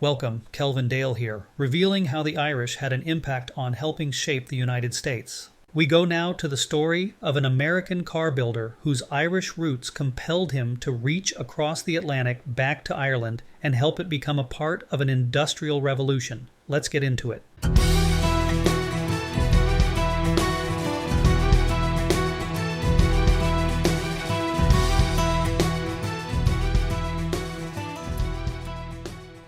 Welcome, Kelvin Dale here, revealing how the Irish had an impact on helping shape the United States. We go now to the story of an American car builder whose Irish roots compelled him to reach across the Atlantic back to Ireland and help it become a part of an industrial revolution. Let's get into it.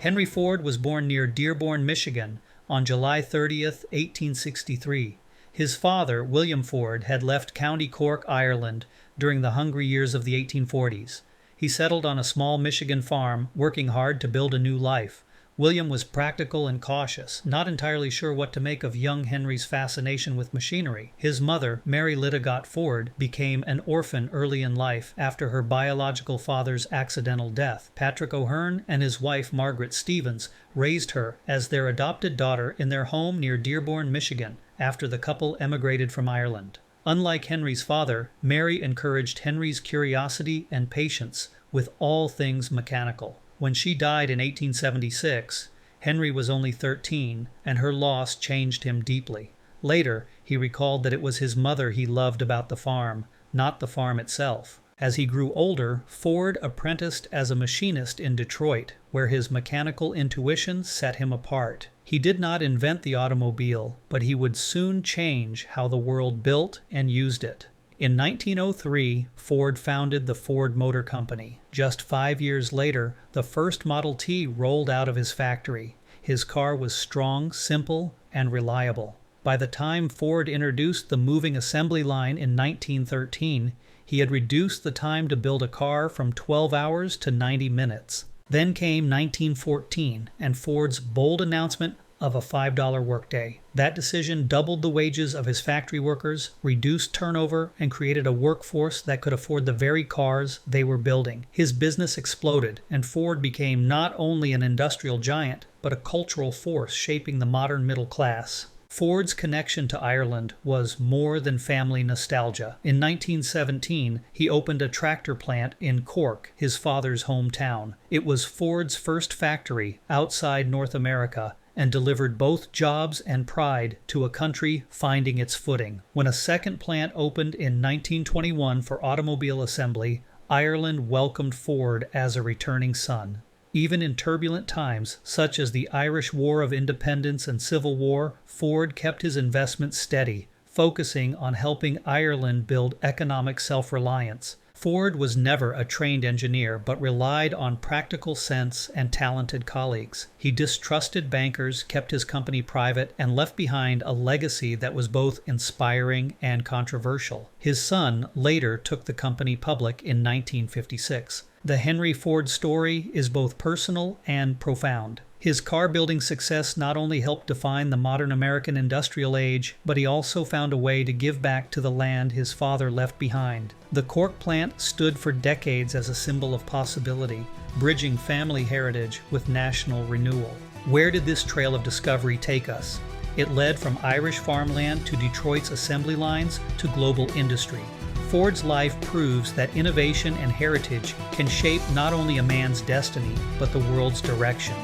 Henry Ford was born near Dearborn, Michigan, on July 30th, 1863. His father, William Ford, had left County Cork, Ireland, during the hungry years of the 1840s. He settled on a small Michigan farm, working hard to build a new life. William was practical and cautious, not entirely sure what to make of young Henry's fascination with machinery. His mother, Mary Littagott Ford, became an orphan early in life after her biological father's accidental death. Patrick O'Hearn and his wife, Margaret Stevens, raised her as their adopted daughter in their home near Dearborn, Michigan, after the couple emigrated from Ireland. Unlike Henry's father, Mary encouraged Henry's curiosity and patience with all things mechanical. When she died in 1876, Henry was only 13, and her loss changed him deeply. Later, he recalled that it was his mother he loved about the farm, not the farm itself. As he grew older, Ford apprenticed as a machinist in Detroit, where his mechanical intuition set him apart. He did not invent the automobile, but he would soon change how the world built and used it. In 1903, Ford founded the Ford Motor Company. Just 5 years later, the first Model T rolled out of his factory. His car was strong, simple, and reliable. By the time Ford introduced the moving assembly line in 1913, he had reduced the time to build a car from 12 hours to 90 minutes. Then came 1914, and Ford's bold announcement of a $5 workday. That decision doubled the wages of his factory workers, reduced turnover, and created a workforce that could afford the very cars they were building. His business exploded, and Ford became not only an industrial giant, but a cultural force shaping the modern middle class. Ford's connection to Ireland was more than family nostalgia. In 1917, he opened a tractor plant in Cork, his father's hometown. It was Ford's first factory outside North America, and delivered both jobs and pride to a country finding its footing. When a second plant opened in 1921 for automobile assembly, Ireland welcomed Ford as a returning son. Even in turbulent times, such as the Irish War of Independence and Civil War, Ford kept his investment steady, focusing on helping Ireland build economic self-reliance. Ford was never a trained engineer, but relied on practical sense and talented colleagues. He distrusted bankers, kept his company private, and left behind a legacy that was both inspiring and controversial. His son later took the company public in 1956. The Henry Ford story is both personal and profound. His car-building success not only helped define the modern American industrial age, but he also found a way to give back to the land his father left behind. The Cork plant stood for decades as a symbol of possibility, bridging family heritage with national renewal. Where did this trail of discovery take us? It led from Irish farmland to Detroit's assembly lines to global industry. Ford's life proves that innovation and heritage can shape not only a man's destiny, but the world's direction.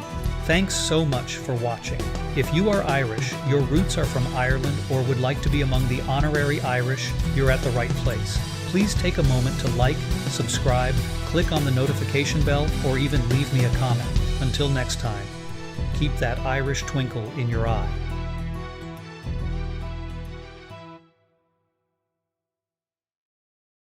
Thanks so much for watching. If you are Irish, your roots are from Ireland, or would like to be among the honorary Irish, you're at the right place. Please take a moment to like, subscribe, click on the notification bell, or even leave me a comment. Until next time, keep that Irish twinkle in your eye.